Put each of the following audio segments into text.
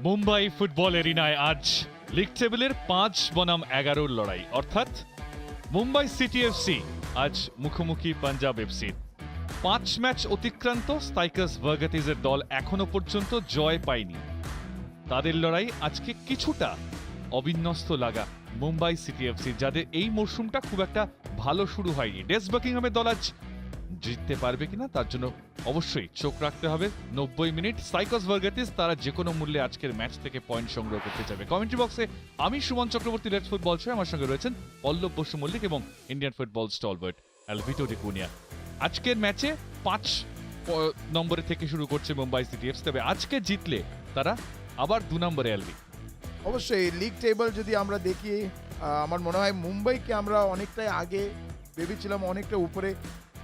Mumbai football এরিনায় আজ league টেবিলের 5 বনাম 11 লড়াই, অর্থাৎ মুম্বাই সিটি এফসি আজ মুখোমুখি পাঞ্জাব এফসির। 5 ম্যাচ অতিক্রান্ত স্ট্রাইকার্স ভার্গাটিজের দল এখনো পর্যন্ত জয় পায়নি। তাদের লড়াই আজকে কিছুটা অবিন্যস্ত লাগা মুম্বাই সিটি এফসি, যাদের এই মরশুমটা খুব একটা ভালো শুরু হয়নি। ডেস বাকিংহামের দল আজ জিততে পারবে কিনা তার জন্য অবশ্যই চোখ রাখতে হবে 90 মিনিট। স্ট্রাইকার্স ভার্গাটিজ তারা যে কোনো মূল্যে আজকের ম্যাচ থেকে পয়েন্ট সংগ্রহ করতে যাবে। কমেন্ট্রি বক্সে আমি Suman Chakraborty, let's football show, আমার সঙ্গে রয়েছেন পল্লব বসু মল্লিক এবং ইন্ডিয়ান ফুটবল স্টলওয়ার্ড অ্যালভিটো ডিকুনিয়া। আজকের ম্যাচে 5 নম্বরে থেকে শুরু করছে মুম্বাই সিটি এফসি, তবে আজকে জিতলে তারা আবার 2 নম্বরে এলবি। অবশ্যই লিগ টেবিল যদি আমরা দেখি, আমার মনে হয় মুম্বাইকে আমরা অনেকটাই আগে ভেবেছিলাম, অনেকটা উপরে।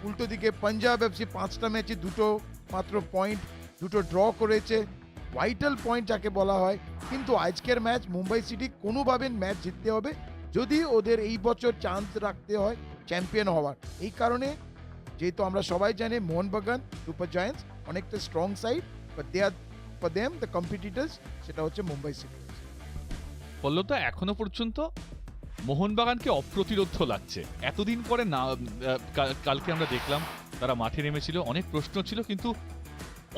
উল্টো দিকে পাঞ্জাব এফসি 5টা ম্যাচে 2টো মাত্র পয়েন্ট, 2টো ড্র করেছে, ভাইটাল পয়েন্ট যাকে বলা হয়। কিন্তু আজকের ম্যাচ মুম্বাই সিটি কোনোভাবে ম্যাচ জিততে হবে যদি ওদের এই বছর চান্স রাখতে হয় চ্যাম্পিয়ন হওয়ার। এই কারণে যেহেতু আমরা সবাই জানি মোহনবাগান সুপার জায়ান্টস অনেকটা strong side, but they are for them the competitors, সেটা হচ্ছে মুম্বাই সিটি। পল্লবদা, এখনো পর্যন্ত মোহনবাগানকে অপ্রতিরোধ লাগছে এতদিন পরে না। কালকে আমরা দেখলাম তারা মাঠে নেমেছিল, অনেক প্রশ্ন ছিল, কিন্তু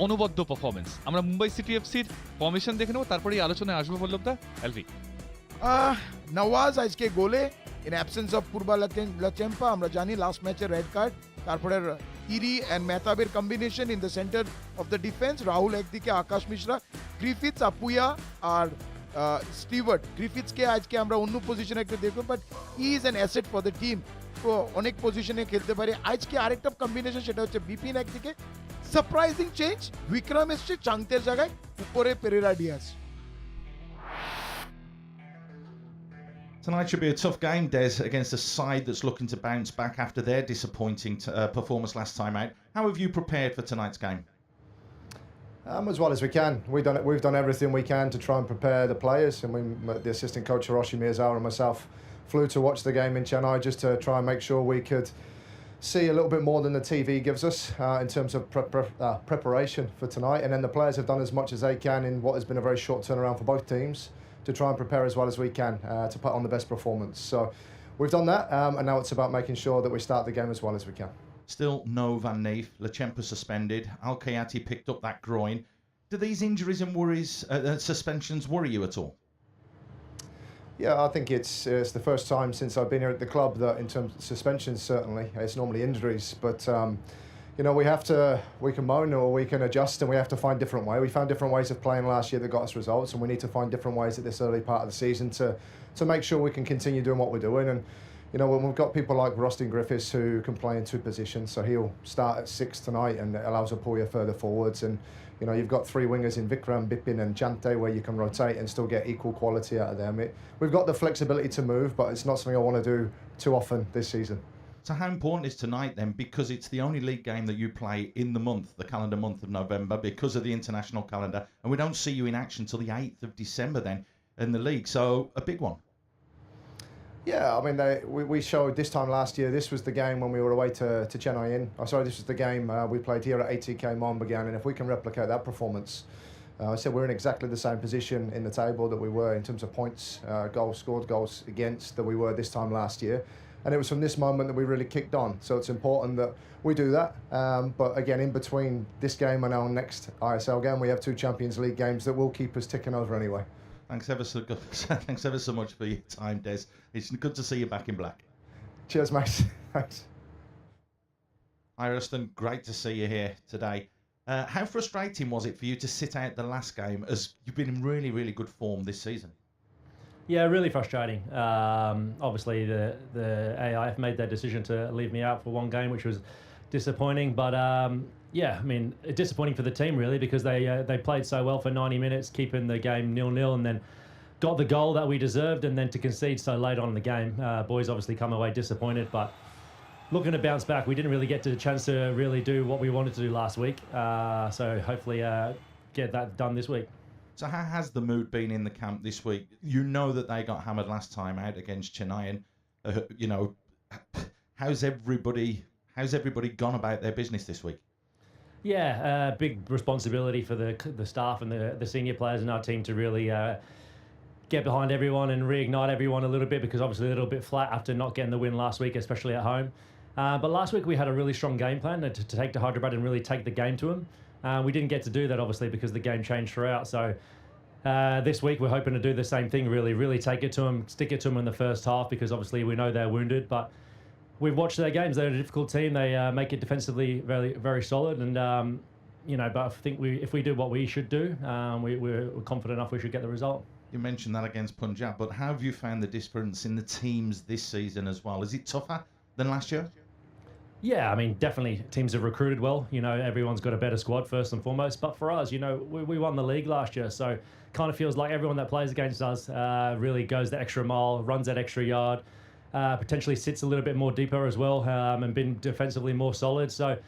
অনবদ্য পারফরমেন্স। আমরা মুম্বাই সিটি এফসির ফর্মেশন দেখে নেবো, তারপরে এই আলোচনায় আসবো। পল্লবদা, এলভি। নওয়াজ আজকে গোলে in absence of Purba Lachenpa. আমরা জানি লাস্ট ম্যাচে রেড কার্ড, তারপরে ইরি অ্যান্ড মেহতাবের combination in the centre of the defence. Rahul একদিকে, আকাশ মিশ্রা, গ্রিফিথস, আপুয়া আর স্টিভার্ট। গ্রিফিথসকে আজকে আমরা অন্য পজিশনে একটু দেখবো, but he is an asset for the team. তো অনেক পজিশনে খেলতে পারে। আজকে আরেকটা কম্বিনেশন, সেটা হচ্ছে বিপিন একদিকে। সারপ্রাইজিং চেঞ্জ, বিক্রম এসছে চাংতের জায়গায়, উপরে Perera Diaz. Tonight should be a tough game, Des, against a side that's looking to bounce back after their disappointing performance last time out. How have you prepared for tonight's game? As well as we can. We've done everything we can to try and prepare the players, and the assistant coach Hiroshi Miyazawa and myself flew to watch the game in Chennai just to try and make sure we could see a little bit more than the TV gives us in terms of preparation for tonight. And then the players have done as much as they can in what has been a very short turnaround for both teams to try and prepare as well as we can to put on the best performance. So we've done that, and now it's about making sure that we start the game as well as we can. Still no Van Neef, Lachempa suspended, Al-Kayati picked up that groin. Do these injuries and suspensions worry you at all? Yeah, I think it's the first time since I've been here at the club that in terms of suspensions, certainly, it's normally injuries, but you know, we can moan or we can adjust, and we have to find different ways. We found different ways of playing last year that got us results, and we need to find different ways at this early part of the season to make sure we can continue doing what we're doing. And you know, when we've got people like Rustin Griffiths who can play in 2 positions, so he'll start at 6 tonight, and it allows Apoya further forwards. And you know, you've got 3 wingers in Vikram, Bipin and Jante where you can rotate and still get equal quality out of them. We've got the flexibility to move, but it's not something I want to do too often this season. So how important is tonight then? Because it's the only league game that you play in the month, the calendar month of November, because of the international calendar, and we don't see you in action till the 8th of December then in the league. So a big one. Yeah, I mean, we showed this time last year, this was the game when we were away to Chennai in. Oh, sorry, this was the game we played here at ATK Mohanbagan, and if we can replicate that performance, I said we're in exactly the same position in the table that we were in terms of points, goals scored, goals against, that we were this time last year. And it was from this moment that we really kicked on. So it's important that we do that. But again, in between this game and our next ISL game, we have 2 Champions League games that will keep us ticking over anyway. Thanks ever so much for your time, Des. It's good to see you back in black. Cheers, mate. Thanks. Hi, Rustin. Great to see you here today. How frustrating was it for you to sit out the last game, as you've been in really, really good form this season? Yeah, really frustrating. Obviously, the AIF made their decision to leave me out for 1 game, which was disappointing. But yeah, I mean, disappointing for the team really, because they played so well for 90 minutes, keeping the game 0-0, and then got the goal that we deserved, and then to concede so late on in the game. Boys obviously come away disappointed, but looking to bounce back. We didn't really get a chance to really do what we wanted to do last week. So hopefully get that done this week. So how has the mood been in the camp this week? You know that they got hammered last time out against Chennai, and you know, how's everybody gone about their business this week? Yeah, big responsibility for the staff and the senior players in our team to really get behind everyone and reignite everyone a little bit, because obviously a little bit flat after not getting the win last week, especially at home. But last week we had a really strong game plan to take to Hyderabad and really take the game to them. We didn't get to do that, obviously, because the game changed throughout. So this week we're hoping to do the same thing, really take it to them, stick it to them in the first half, because obviously we know they're wounded. But we've watched their games. They're a difficult team. They make it defensively very, very solid. And, but I think if we do what we should do, we're confident enough we should get the result. You mentioned that against Punjab, but how have you found the difference in the teams this season as well? Is it tougher than last year? Yeah, I mean, definitely teams have recruited well. Everyone's got a better squad first and foremost. But for us, we won the league last year. So kind of feels like everyone that plays against us really goes the extra mile, runs that extra yard, potentially sits a little bit more deeper as well, and been defensively more solid. So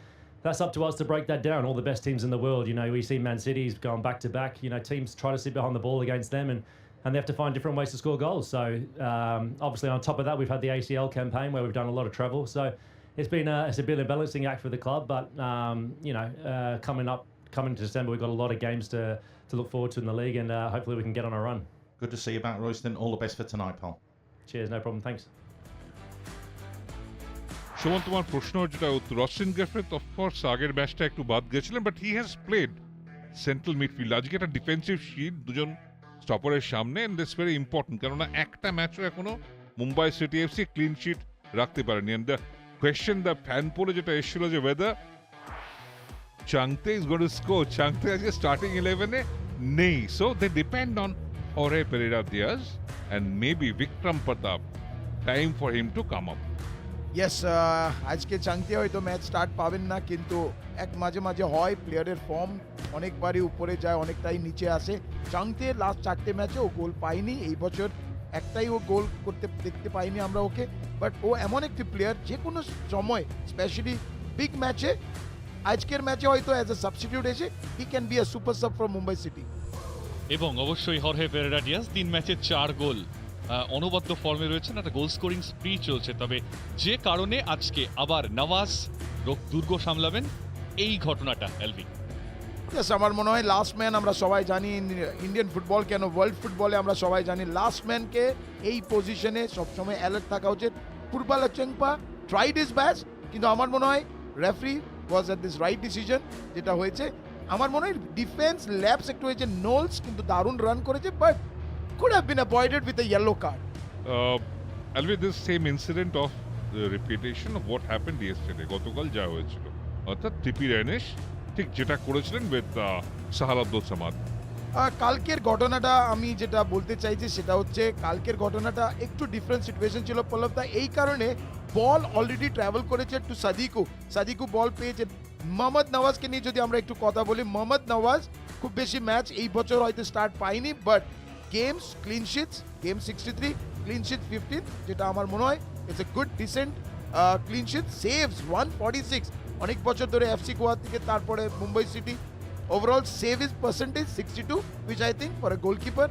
that's up to us to break that down. All the best teams in the world, we see Man City's going back to back. Teams try to sit behind the ball against them, and they have to find different ways to score goals. So obviously on top of that, we've had the ACL campaign where we've done a lot of travel. So it's been a balancing act for the club. But coming to December, we've got a lot of games to look forward to in the league, and hopefully we can get on a run. Good to see you back, Royston. All the best for tonight, pal. Cheers, no problem, thanks. Suman, তোমার প্রশ্ন যেটা রসিন গেফ্রেথ of course আগের ম্যাচটা একটু বাদ গেছিলেন, but he has played central midfield. আজকে একটা ডিফেন্সিভ শিট দুজন স্টপারের সামনে, এন্ড দ্যাটস ভেরি ইম্পর্টেন্ট, কেননা একটা ম্যাচও এখনো Mumbai city FC clean sheet রাখতে পারেনি। And the question, the fan পোলে যেটা এসেছিল যে whether Chhangte is going to score, Chhangte আজকে স্টার্টিং 11-এ নেই। So they depend on Jorge Pereira Diaz and maybe Vikram Pratap. Time for him to come up. Yes, আজকে চাংতে হয়তো ম্যাচ স্টার্ট পাবেন না, কিন্তু মাঝে মাঝে হয় প্লেয়ারের ফর্ম অনেকবারই উপরে যায়, অনেকটাই নিচে আসে। চাংতে লাস্ট 4টে ম্যাচে ও গোল পায়নি, এই বছর একটাই ও গোল করতে দেখতে পাইনি আমরা ওকে। বাট ও এমন একটি প্লেয়ার যে কোনো সময়, স্পেশালি বিগ ম্যাচে, আজকের ম্যাচে হয়তো অ্যাজ এ সাবস্টিটিউট এসে he can be a super sub for Mumbai city. এবং অবশ্যই হরহে পেরেরা ডিয়াজ 3 ম্যাচে 4 গোল, অনবদ্য ফর্মে রয়েছেন, একটা গোল স্কোরিং স্প্রি চলছে। তবে যে কারণে আজকে আবার নওয়াজ দুর্গ সামলাবেন, এই ঘটনাটা এলভি। আমার মনে হয় লাস্ট ম্যান, আমরা সবাই জানি ইন্ডিয়ান ফুটবল কেন ওয়ার্ল্ড ফুটবলে আমরা সবাই জানি লাস্ট ম্যানকে এই পজিশনে সবসময় অ্যালার্ট থাকা উচিত। Football Lachenpa tried is best, কিন্তু আমার মনে হয় referee was at this right decision যেটা হয়েছে। আমার মনে হয় ডিফেন্স ল্যাপস একটু হয়েছে, নোলস কিন্তু দারুণ রান করেছে, but could have been avoided with a yellow card. Always this same incident of the repetition of what happened yesterday. গতকাল যা হয়েছিল, অর্থাৎ টিপি রেনেশ ঠিক যেটা করেছিলেন উইথ সাহাল আব্দুল সামাদ। কালকের ঘটনাটা আমি যেটা বলতে চাইছি সেটা হচ্ছে, কালকের ঘটনাটা একটু ডিফারেন্ট সিচুয়েশন ছিল পল্লবদা, এই কারণে বল অলরেডি ট্রাভেল করেছে টু সাদিকু বল পেয়েছে। মোহাম্মদ নওয়াজকে নিয়ে যদি আমরা একটু কথা বলি, মোহাম্মদ নওয়াজ খুব বেশি ম্যাচ এই বছর হয়তো স্টার্ট পায়নি, but games clean sheets, game 63, clean sheet 15, যেটা আমার মনে হয় it's a good decent clean sheet. Saves 146, অনেক বছর ধরে এফসি গোয়া থেকে তারপরে Mumbai city. Overall save is percentage 62, which I think for a goalkeeper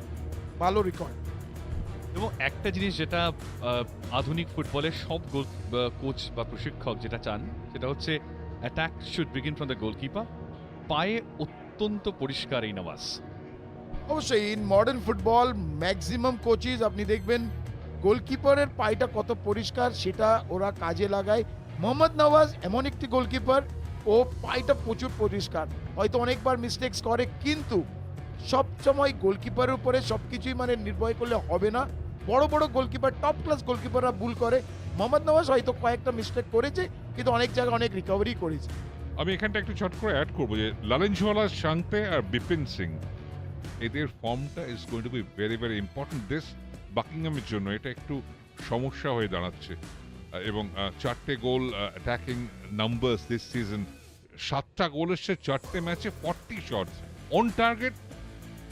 ভালো রেকর্ড। এবং একটা জিনিস যেটা আধুনিক ফুটবলের সব কোচ বা প্রশিক্ষক যেটা চান, সেটা হচ্ছে attack should begin from the goalkeeper. পায়ে অত্যন্ত পরিষ্কার এই নওয়াজ। অবশ্যই ইন মডার্ন ফুটবল ম্যাক্সিমাম কোচিজ আপনি দেখবেন গোলকিপারের পায়টা কত পরিষ্কার সেটা ওরা কাজে লাগায়। মোহাম্মদ নওয়াজ এমন একটি গোলকিপার, ও পায়টা প্রচুর পরিষ্কার, হয়তো অনেকবার মিস্টেক্স করে, কিন্তু সবসময় গোলকিপারের উপরে সবকিছুই নির্ভর করলে হবে না। বড় বড় গোলকিপার, টপ ক্লাস গোলকিপাররা ভুল করে। মোহাম্মদ নওয়াজ হয়তো কয়েকটা মিস্টেক করেছে, কিন্তু অনেক জায়গায় অনেক রিকভারি করেছে। আমি এখানটা একটু ছোট করে অ্যাড করবো যে লালেনঝোলা, শাংতে আর বিপিন সিং, এদের ফর্মটা is going to be very very important this বাকিংহামের জন্য। এটা একটু সমস্যা হয়ে দাঁড়াচ্ছে। এবং 4টে goal attacking numbers this season, 7টা গোল এসছে 4টে ম্যাচে, 40 শটস অন টার্গেট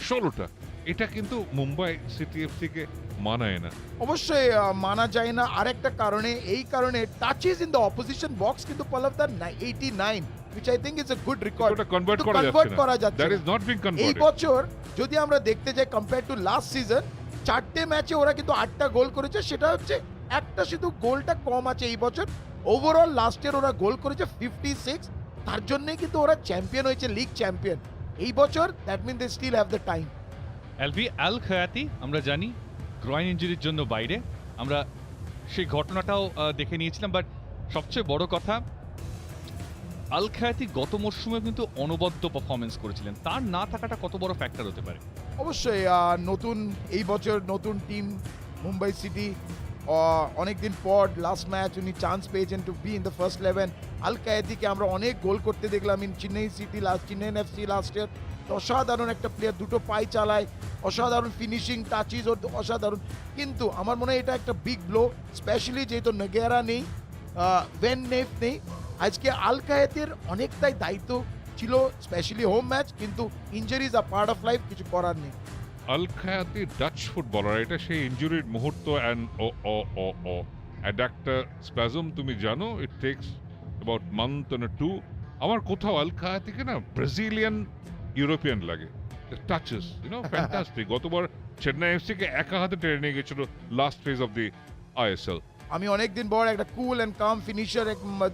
16টা। এটা কিন্তু মুম্বাই সিটি এফসি কে মানায় না। অবশ্যই মানা যায় না। আরেকটা কারণে, এই কারণে touches in the opposition box কিন্তু পল্লবদা 89, which I think is a good record. ওটা কনভার্ট করা যাচ্ছে না। That is not being converted. এই বছর যদি আমরা দেখতে যাই কম্পেয়ার টু লাস্ট সিজন, 4টে ম্যাচে ওরা কিন্তু 8টা গোল করেছে, সেটা হচ্ছে একটা শুধু গোলটা কম আছে এই বছর। ওভারঅল লাস্ট ইয়ার ওরা গোল করেছে 56, তার জন্যই কিন্তু ওরা চ্যাম্পিয়ন হয়েছে, লিগ চ্যাম্পিয়ন এই বছর। That mean they still have the time. এলভি আল খায়াতি আমরা জানি গ্রয়েন ইঞ্জুরির জন্য বাইরে, আমরা সেই ঘটনাটাও দেখে নিয়েছিলাম, বাট সবচেয়ে বড় কথা আল খায়াতি গত মরশুমে কিন্তু অনবদ্য পারফরমেন্স করেছিলেন, তার না থাকাটা কত বড় ফ্যাক্টর হতে পারে? অবশ্যই নতুন এই বছর নতুন টিম মুম্বাই সিটি, অনেকদিন পর লাস্ট ম্যাচ উনি চান্স পেয়েছেন to be in the first 11। আল কায়েদিকে আমরা অনেক গোল করতে দেখলাম in Chennai city Chennai FC last year. অসাধারণ একটা প্লেয়ার, দুটো পাই চালায়, অসাধারণ ফিনিশিং টাচিস ওর অসাধারণ। কিন্তু আমার মনে হয় এটা একটা বিগ ব্লো, স্পেশালি যেহেতু নগেরা নেই, ভেন নেফ নেই। আজকে আল কায়েতের অনেকটাই দায়িত্ব ছিল, স্পেশালি হোম ম্যাচ, কিন্তু injuries are part of life, কিছু করার নেই। আল খায়াতি ডাচ ফুটবলার, এটা সেই ইনজুরির মুহূর্ত অ্যান্ড অ্যাডাক্টার স্প্যাজম তুমি জানো, ইট টেকস অ্যাবাউট মান্থ অ্যান্ড 2। আমার কোথাও আল খায়াতিকে না ব্রাজিলিয়ান ইউরোপিয়ান লাগে, টাচেস ফ্যান্টাস্টিক। গতবার চেন্নাই এফসি কে একা হাতে টেনে নিয়ে গেছিল last phase of the ISL। আমি অনেকদিন পর একটা কুল অ্যান্ড কাম ফিনিশার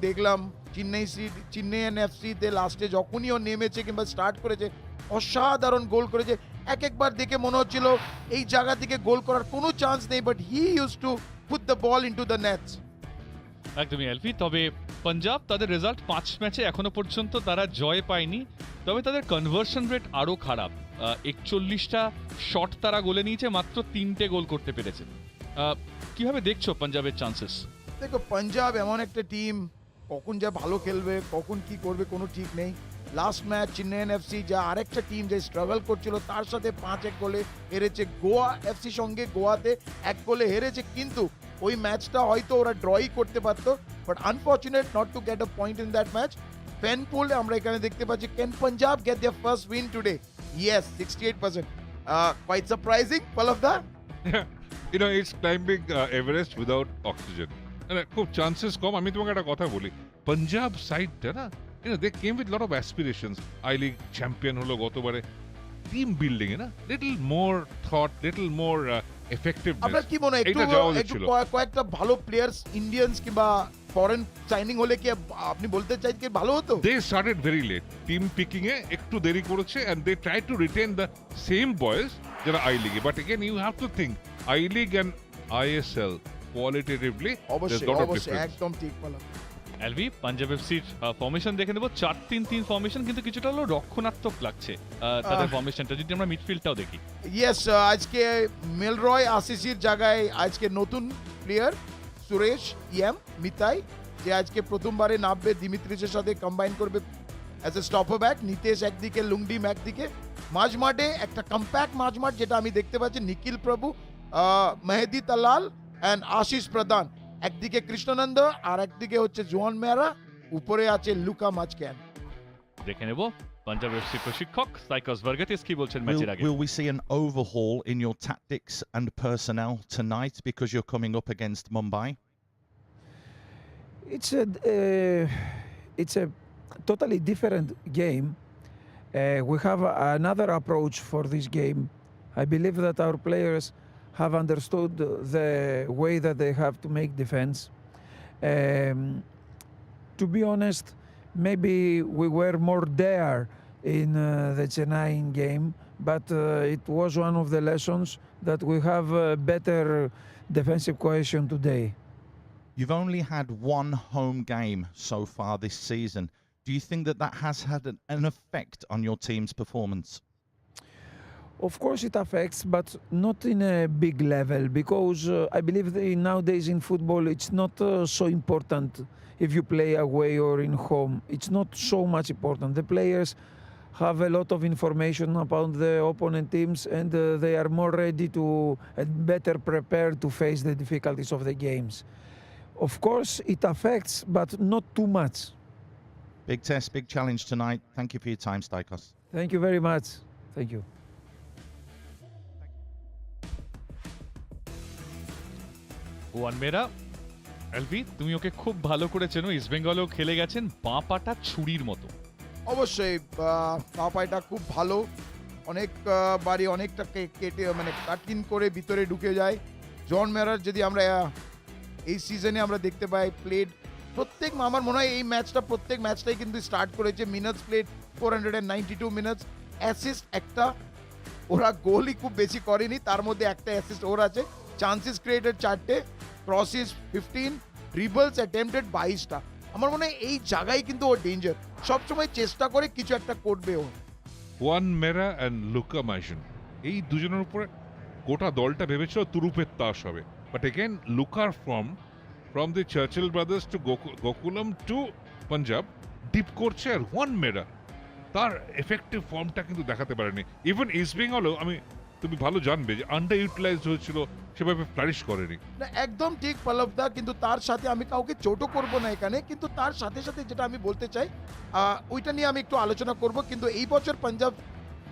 দেখলাম চেন্নাই এফসি তে লাস্টে যখনই ও নেমেছে কিংবা স্টার্ট করেছে, অসাধারণ গোল করেছে। একবার দেখে মনে হচ্ছিল এই জায়গা থেকে গোল করার কোনো চান্স নেই, but he use to put the ball into the নেটস। একদমই এলভি। তবে পাঞ্জাব তাদের রেজাল্ট 5 ম্যাচে এখনো পর্যন্ত তারা জয় পায়নি, তবে তাদের কনভার্সন রেট আরও খারাপ। 41টা শট তারা গোলে নিয়েছে, মাত্র 3টে গোল করতে পেরেছে। কিভাবে দেখছো পাঞ্জাবের চান্সেস? দেখো, পাঞ্জাব এমন একটা টিম, কখন যা ভালো খেলবে, কখন কি করবে কোনো ঠিক নেই। লাস্ট ম্যাচ চেন্নাই এফসি যা আরেকটা টিম যে স্ট্রাগল করছিল, তার সাথে 5-1 গোলে হেরেছে। গোয়া এফসি সঙ্গে গোয়াতে 1 গোলে হেরেছে, কিন্তু ওই ম্যাচটা হয়তো ওরা ড্রই করতে পারতো, but unfortunate not to get a point in that match. Fan poll আমরা এখানে দেখতে পাচ্ছি, can Punjab get their first win today? Yes, 68%। Quite surprising, পলভদা। It's climbing Everest without oxygen, খুব চান্সেস কম। আমি তোমাকে একটা কথা বলি, পাঞ্জাব সাইডটা না, they came with lot of aspirations. I league champion হলো গতবারে, টিম বিল্ডিং এ না little more thought, little more effectiveness. আপনার কি মনে হয় একটু কয়েকটা ভালো প্লেয়ার্স ইন্ডিয়ান্স কিংবা ফরেন সাইনিং হলে কি আপনি বলতে চাই কি ভালো হতো? They started very late, team picking এ একটু দেরি করেছে, and they try to retain the same boys যারা আই লিগে। But again you have to think I league and ISL qualitatively অবশ্যই একদম ঠিক বলা। এলভি, পাঞ্জাব এফসির ফরমেশন দেখে নেব, 4-3-3 ফরমেশন, কিন্তু কিছুটা হলো রক্ষণাত্মক লাগছে তাদের ফরমেশনটা, যদি আমরা মিডফিল্ডটাও দেখি। ইয়েস, আজকে মেলরয় আশিসির জায়গায় আজকে নতুন প্লেয়ার সুরেশ মিতাই, যে আজকে প্রথমবারে নামবে, দিমিত্রিসের সাথে কম্বাইন করবে as a stopper back. Nitesh একদিকে, লুংডিম একদিকে। মাঝমাঠে একটা কম্প্যাক্ট মাঝমাঠ যেটা আমি দেখতে পাচ্ছি, নিখিল প্রভু, মেহেদি তালাল অ্যান্ড আশিস প্রধান, একদিকে কৃষ্ণনন্দ আর একদিকে হচ্ছে জোয়ান মেহরা, উপরে আছে লুকা মাচক্যান। দেখে নেব পাঞ্জাব এফসি প্রশিক্ষক সাইকস ভার্গাতিস কি বলছেন ম্যাচের আগে। Will we see an overhaul in your tactics and personnel tonight because you're coming up against Mumbai? It's a totally different game. We have another approach for this game. I believe that our players have understood the way that they have to make defense. To be honest, maybe we were more there in the Chennai game, but it was one of the lessons that we have better defensive cohesion today. You've only had one home game so far this season. Do you think that that has had an effect on your team's performance? Of course it affects, but not in a big level, because I believe that nowadays in football it's not so important if you play away or in home. It's not so much important. The players have a lot of information about the opponent teams, and they are more ready to and better prepared to face the difficulties of the games. Of course it affects, but not too much. Big test, big challenge tonight. Thank you for your time, Staikos. Thank you very much. Thank you. One Mera, LV তুমি ওকে খুব ভালো করে চেনো, east বেঙ্গলেও খেলে গেছেন, বাঁ পাটা ছুরির মতো। অবশ্যই পা পায়টা খুব ভালো, অনেক বাড়ি অনেকটা কেটে মানে কাটিং করে ভিতরে ঢুকে যায়। জন মেরার যদি আমরা এই সিজনে আমরা দেখতে পাই প্লেড আমার মনে হয় এই ম্যাচটা প্রত্যেক ম্যাচটাই কিন্তু স্টার্ট করেছে মিনিটস প্লেড 492 মিনিটস, অ্যাসিস্ট একটা, ওরা গোলই খুব বেশি করেনি, তার মধ্যে একটা অ্যাসিস্ট ওর আছে, চান্সেস ক্রিয়েটেড 4টে, ক্রসেস 15, ড্রিবলস অ্যাটেম্পটেড 22টা। আমার মনে হয় এই জায়গায় কিন্তু ও ডেঞ্জার, সবসময় চেষ্টা করে কিছু একটা করবে ও। Juan Mera and Luka Majcen, এই দুজনের উপরে গোটা দলটা ভেবেছিল তুরুপের তাস হবে, বাট এগেন লুকার from the Churchill Brothers to Gokulam to Punjab ডিপ করছে, আর ওয়ান মেরা তার এফেক্টিভ ফর্মটা কিন্তু দেখাতে পারেনি। ইভেন ইস্ট বেঙ্গলও তুমি ভালো জানবে যে আন্ডার ইউটিলাইজড হয়েছিল, সেভাবে ফ্লারিশ করেনি। না একদম ঠিক পল্লবদা, কিন্তু তার সাথে আমি কাউকে চোটও করব না এখানে, কিন্তু তার সাথে সাথে যেটা আমি বলতে চাই ওইটা নিয়ে আমি একটু আলোচনা করব। কিন্তু এই বছর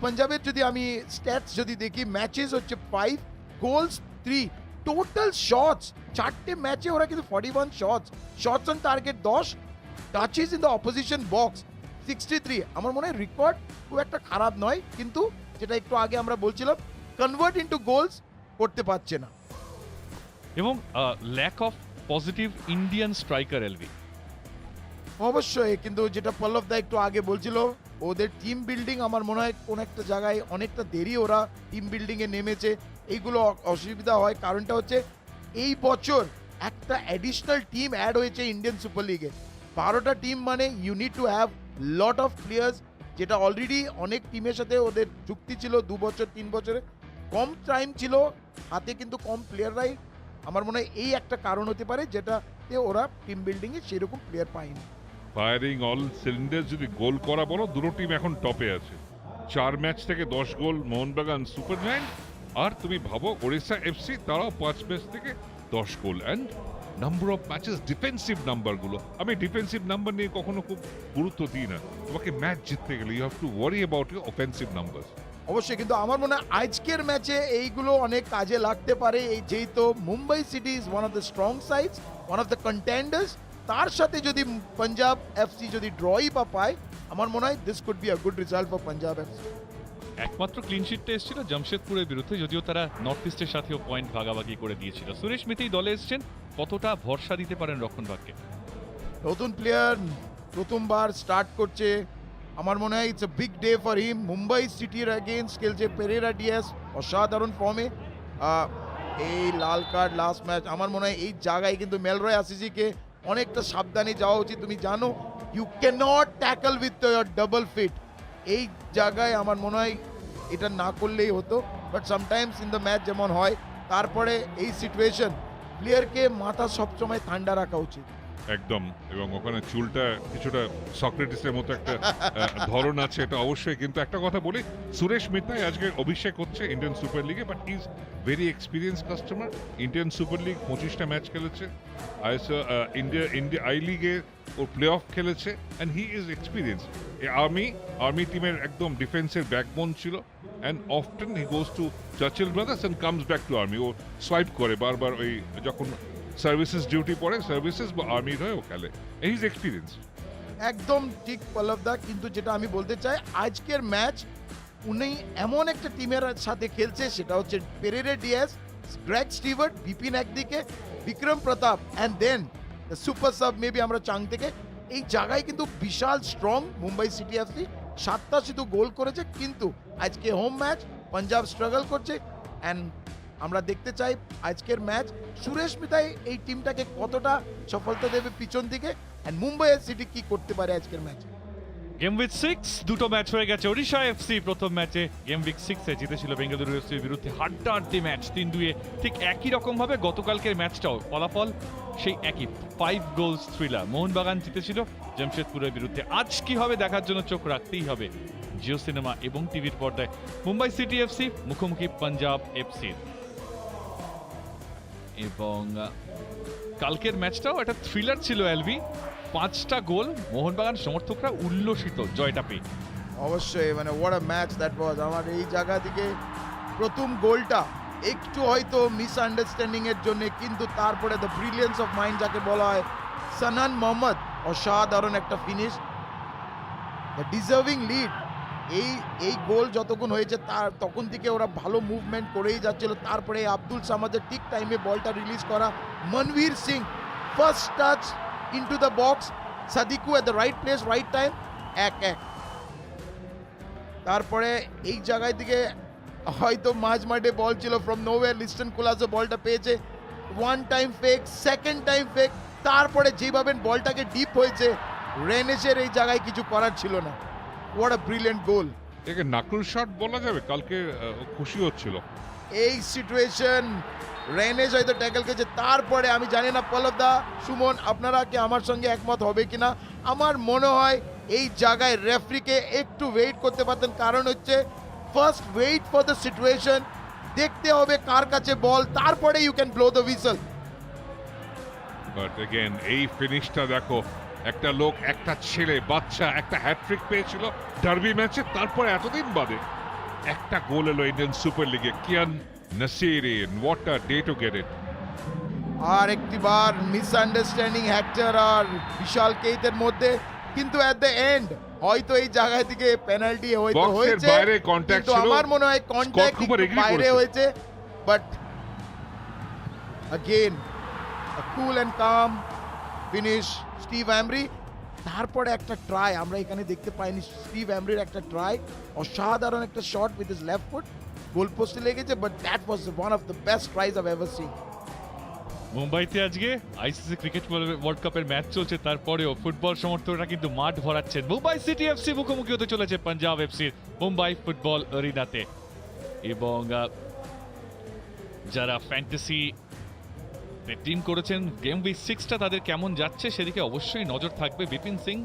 পাঞ্জাবের যদি আমি স্ট্যাটস যদি দেখি, ম্যাচেস হচ্ছে 5, গোলস 3, টোটাল শটস 4টে ম্যাচে ওরা কিন্তু 41 shots on target 10, touches in the opposition box 63। আমার মনে হয় রেকর্ড খুব একটা খারাপ নয়, কিন্তু যেটা একটু আগে আমরা বলছিলাম কনভার্ট ইনটু গোলস করতে পারছে না। এবং lack of positive Indian striker এলভি। অবশ্যই, কিন্তু যেটা পল্লব দা একটু আগে বলছিল, ওদের টিম বিল্ডিং আমার মনে হয় কোন একটা জায়গায় অনেকটা দেরি ওরা টিম বিল্ডিং এ নেমেছে, এইগুলো অসুবিধা হয়। কারণটা হচ্ছে এই বছর একটা অ্যাডিশনাল টিম অ্যাড হয়েছে ইন্ডিয়ান সুপার লিগে, 12টা টিম, মানে you need to have lot of players, যেটা অলরেডি অনেক টিমের সাথে ওদের চুক্তি ছিল 2 বছর 3 বছরে, কম টাইম ছিল হাতে, কিন্তু কম প্লেয়াররাই। আমার মনে হয় এই একটা কারণ হতে পারে যেটাতে ওরা টিম বিল্ডিং এ সেরকম প্লেয়ার পায়নি। ফায়ারিং অল সিলিন্ডার, যদি গোল করা বলো, দুটো টিম এখন টপে আছে, 4 ম্যাচ থেকে 10 গোল মোহনবাগান সুপার জায়ান্ট, আর তুমি ভাবো ওড়িশা এফসি, তারাও 5 ম্যাচ থেকে 10 goal. And number of matches, defensive নাম্বারগুলো, আমি ডিফেন্সিভ নাম্বার নিয়ে কখনো খুব গুরুত্ব দিই না, তোমাকে ম্যাচ জিততে গেলে you have to worry about your offensive number. অবশ্যই, কিন্তু আমার মনে হয় আজকের ম্যাচে এইগুলো অনেক কাজে লাগতে পারে, এই যেহেতু Mumbai city is one of the strong sides, one of the contenders, তার সাথে যদি পাঞ্জাব এফসি যদি ড্রই বা পায়, আমার মনে হয় this could be a good result for Punjab FC. একমাত্র ক্লিন শিটটা এসেছিল জামশেদপুরের বিরুদ্ধে, যদিও তারা নর্থ ইস্টের সাথেও পয়েন্ট ভাগাভাগি করে দিয়েছিল। সুরেশ মিতেই দলে এসেছেন, কতটা ভরসা দিতে পারেন রক্ষণভাগকে? নতুন প্লেয়ার, প্রথমবার স্টার্ট করছে, আমার মনে হয় it's a big day for him. Mumbai সিটির এগেইনস্ট খেলছে পেরেরা ডিএস, অসাধারণ ফর্মে। এই লাল কার্ড লাস্ট ম্যাচ, আমার মনে হয় এই জায়গায় কিন্তু মেলরয় আসিসিকে অনেকটা সাবধানে যাওয়া উচিত। তুমি জানো you can not tackle with your double feet, এই জায়গায় আমার মনে হয় এটা না করলেই হতো, but sometimes in the match যেমন হয়, তারপরে এই সিচুয়েশন প্লেয়ারকে মাথা সবসময় ঠান্ডা রাখা উচিত। একদম, এবং ওখানে চুলটা কিছুটা সক্রেটিসের মতো একটা ধরন আছে, এটা অবশ্যই। কিন্তু একটা কথা বলি, সুরেশ মিত্তাই আজকে অভিষেক হচ্ছে ইন্ডিয়ান সুপার লিগে, but he is very experience customer. Indian super league 25টা ম্যাচ খেলেছে, ইন্ডিয়া আই লিগে ওর প্লে অফ খেলেছে, and he is experience. Army টিমের একদম ডিফেন্সের ব্যাকবোন ছিল, and often he goes to Churchill Brothers and comes back to army. ও সোয়াইপ করে বারবার, ওই যখন সার্ভিসেস ডিউটি পড়ে, সার্ভিসেস বা আর্মির হয়ে ও খেলে, হিজ এক্সপিরিয়েন্স। একদম ঠিক পল্লবদা, কিন্তু যেটা আমি বলতে চাই, আজকের ম্যাচ উনি এমন একটা টিমের সাথে খেলছে, সেটা হচ্ছে Pereira Diaz, Greg Stewart, Bipin একদিকে, Vikram Pratap, and then the super sub maybe আমরা চাং থেকে। এই জায়গায় কিন্তু বিশাল স্ট্রং মুম্বাই সিটি এফসি, 7টা শুধু গোল করেছে, কিন্তু আজকে হোম ম্যাচ পাঞ্জাব স্ট্রাগল করছে। অ্যান্ড আমরা দেখতে চাই আজকের ম্যাচ সুরেশ মিতাই এই টিমটাকে কতটা সফলতা দেবে পিছন দিকে, এন্ড মুম্বাই সিটি কি করতে পারে আজকের ম্যাচে। গেম উইক 6 দুটো ম্যাচ হয়ে গেছে। ওড়িশা এফসি প্রথম ম্যাচে গেম উইক 6-এ জিতেছিল বেঙ্গালুরু এফসির বিরুদ্ধে, হাড্ডাহাড্ডি ম্যাচ 3-2-এ। ঠিক একই রকম ভাবে গতকালকের ম্যাচটাও ফলাফল সেই একই, 5 গোলস থ্রিলার। মোহনবাগান জিতেছিল জামশেদপুরের বিরুদ্ধে। আজ কি হবে দেখার জন্য চোখ রাখতেই হবে জিও সিনেমা এবং টিভির পর্দায়। মুম্বাই সিটি এফসি মুখোমুখি পাঞ্জাব এফসির, এবং কালকের ম্যাচটাও একটা থ্রিলার ছিল এলভি। 5টা গোল, মোহনবাগান সমর্থকরা উল্লসিত জয়টা পেয়ে। অবশ্যই, মানে what a match that was. আমার এই জায়গা থেকে প্রথম গোলটা একটু হয়তো মিসআন্ডারস্ট্যান্ডিং এর জন্য, কিন্তু তারপরে দ্য ব্রিলিয়েন্স অফ মাইন্ড যাকে বলা হয়, সানান মোহাম্মদ, অসাধারণ একটা ফিনিশ, দ্য ডিজার্ভিং লিড। এই গোল যতক্ষণ হয়েছে তখন থেকে ওরা ভালো মুভমেন্ট করেই যাচ্ছিল। তারপরে আব্দুল সামাদের ঠিক টাইমে বলটা রিলিজ করা, Manvir Singh first touch into the box. Sadiku at the right place, right time. এক তারপরে এই জায়গায় দিকে হয়তো মাঝ মাঠে বল ছিল ফ্রম নোওয়্যার, লিস্টন কোলাসো বলটা পেয়েছে, one time fake, second time fake, তারপরে যেভাবে বলটাকে ডিপ হয়েছে, রেনেসের এই জায়গায় কিছু করার ছিল না। হোয়াট আ ব্রিলিয়েন্ট গোল। একে নাকল শট বলা যাবে, কালকে খুশি হচ্ছিল এই সিচুয়েশন রেনেস হয়তো ট্যাকল করেছে, তারপরে আমি জানি না পল্লব দা, সুমন, আপনারা কি আমার সঙ্গে একমত হবে কিনা, আমার মনে হয় এই জায়গায় রেফারিকে একটু ওয়েট করতে পারতেন, কারণ হচ্ছে first wait for the situation, দেখতে হবে কার কাছে বল, তারপরে you can blow the whistle. But again এই ফিনিশটা দেখো, একটা লোক, একটা ছেলে, বাচ্চা একটা হ্যাটট্রিক পেয়েছিল ডার্বি ম্যাচে, তারপর এতদিন বাদে একটা গোল এলো ইন্ডিয়ান সুপার লিগে। Kiyan Nassiri, what a day to get it. আর একটিবার মিসআন্ডারস্ট্যান্ডিং হেক্টর আর বিশাল কেইতের মধ্যে, কিন্তু এট দ্য এন্ড হয়তো এই জায়গা থেকে পেনাল্টি হয়তো হয়েছে, বাইরে কন্টাক্ট কিন্তু ছিল, আমার মনে হয় কন্টাক্ট বাইরে হয়েছে, but again cool and come finish Steve অ্যামরি। তারপরে একটা ট্রাই আমরা এখানে দেখতে পাইনি, স্টিভ অ্যামরির একটা ট্রাই, অসাধারণ একটা shot with his left foot, goal পোস্টে লেগেছে, but that was one of the best tries I've ever seen. মুম্বাইতে আজকে আইসিসি ক্রিকেট ওয়ার্ল্ড কাপের ম্যাচ চলছে, তারপরেও ফুটবল সমর্থকরা কিন্তু মাঠ ভরাচ্ছেন। মুম্বাই সিটি এফসি মুখোমুখি হতে চলেছে পাঞ্জাব এফসির মুম্বাই ফুটবল এরিনাতে, এবং যারা ফ্যান্টাসি টিম করেছেন গেম উইক 6টা তাদের কেমন যাচ্ছে সেদিকে অবশ্যই নজর থাকবে। বিপিন সিং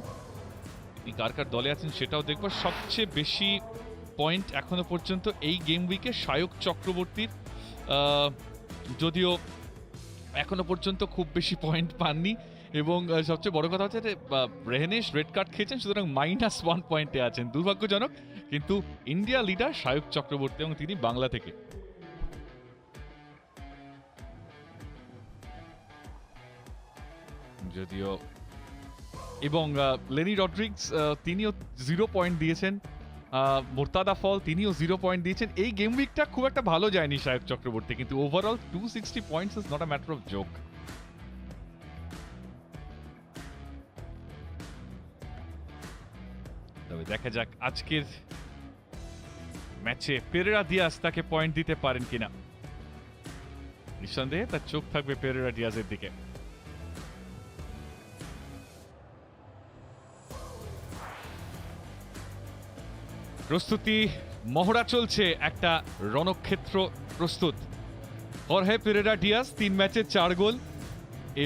তিনি কার কার দলে আছেন সেটাও দেখব। সবচেয়ে বেশি পয়েন্ট এখনো পর্যন্ত এই গেম উইকে সায়ক চক্রবর্তীর, যদিও এখনো পর্যন্ত খুব বেশি পয়েন্ট পাননি, এবং সবচেয়ে বড় কথা হচ্ছে যে রেহনেশ রেড কার্ড খেয়েছেন, সুতরাং -1 পয়েন্টে আছেন, দুর্ভাগ্যজনক। কিন্তু ইন্ডিয়া লিডার সায়ক চক্রবর্তী, এবং তিনি বাংলা থেকে। যদিও এবং লেনি রড্রিগস তিনিও 0 পয়েন্ট দিয়েছেন, মোর্তাদা ফল তিনিও 0 পয়েন্ট দিয়েছেন। এই গেম উইকটা খুব একটা ভালো যায়নি সায়ক চক্রবর্তী, কিন্তু overall 260 points is not a matter of joke. তবে দেখা যাক আজকের ম্যাচে পেরেরা দিয়াজ তাকে পয়েন্ট দিতে পারেন কিনা। নিঃসন্দেহে তার চোখ থাকবে পেরেরা ডিয়াজের দিকে। প্রস্তুতি মহড়া চলছে, একটা রণক্ষেত্র প্রস্তুত। হরহে পেরেরা ডিয়াজ 3 ম্যাচে 4 গোল,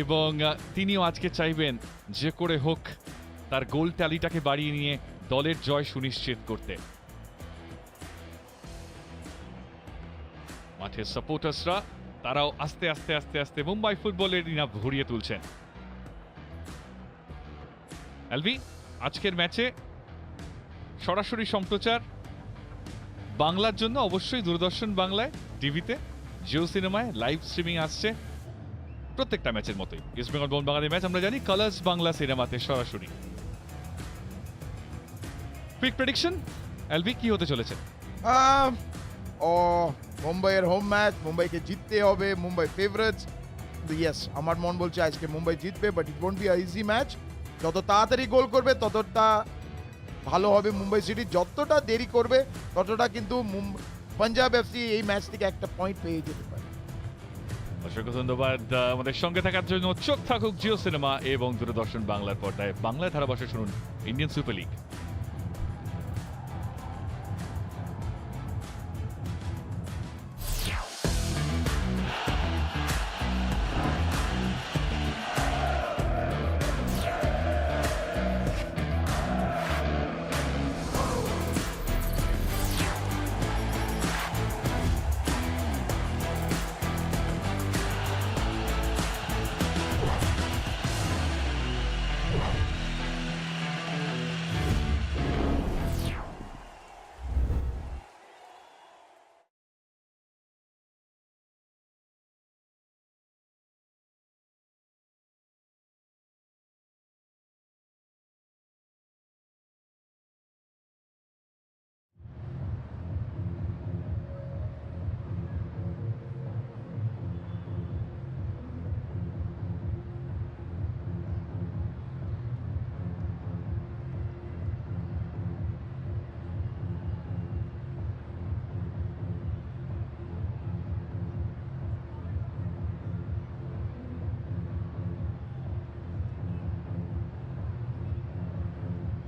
এবং তিনিও আজকে চাইবেন যে করে হোক তার গোল ট্যালিটাকে বাড়িয়ে নিয়ে দলের জয় সুনিশ্চিত করতে। মাঠের সাপোর্টার্সরা তারাও আস্তে আস্তে আস্তে আস্তে মুম্বাই ফুটবলের এরিনা ভরিয়ে তুলছেন। এলভি, আজকের ম্যাচে সরাসরি সম্প্রচার বাংলার জন্য অবশ্যই দূরদর্শন বাংলায়, টিভিতে, জিও সিনেমায় লাইভ স্ট্রিমিং আসছে প্রত্যেকটা ম্যাচের মতোই। ইস্ট বেঙ্গল মোহনবাগানের ম্যাচ আমরা জানি কালার্স বাংলা সিনেমাতে সরাসরি। কুইক প্রেডিকশন, এলভি, কি হতে চলেছে? মুম্বাইয়ের হোম ম্যাচ, মুম্বাইকে জিততে হবে, মুম্বাই ফেভারিটস। ইয়েস, আমার মন বলছে আজকে মুম্বাই জিতবে, but it won't be a easy match. যত তাড়াতাড়ি গোল করবে ততটা ভালো হবে মুম্বাই সিটি, যতটা দেরি করবে ততটা কিন্তু পাঞ্জাব এফসি এই ম্যাচ থেকে একটা পয়েন্ট পেয়ে যেতে পারে। অসংখ্য ধন্যবাদ আমাদের সঙ্গে থাকার জন্য। চোখ থাকুক জিও সিনেমা এবং দূরদর্শন বাংলার পর্দায়। বাংলায় ধারাভাষ্য শুনুন ইন্ডিয়ান সুপার লিগ।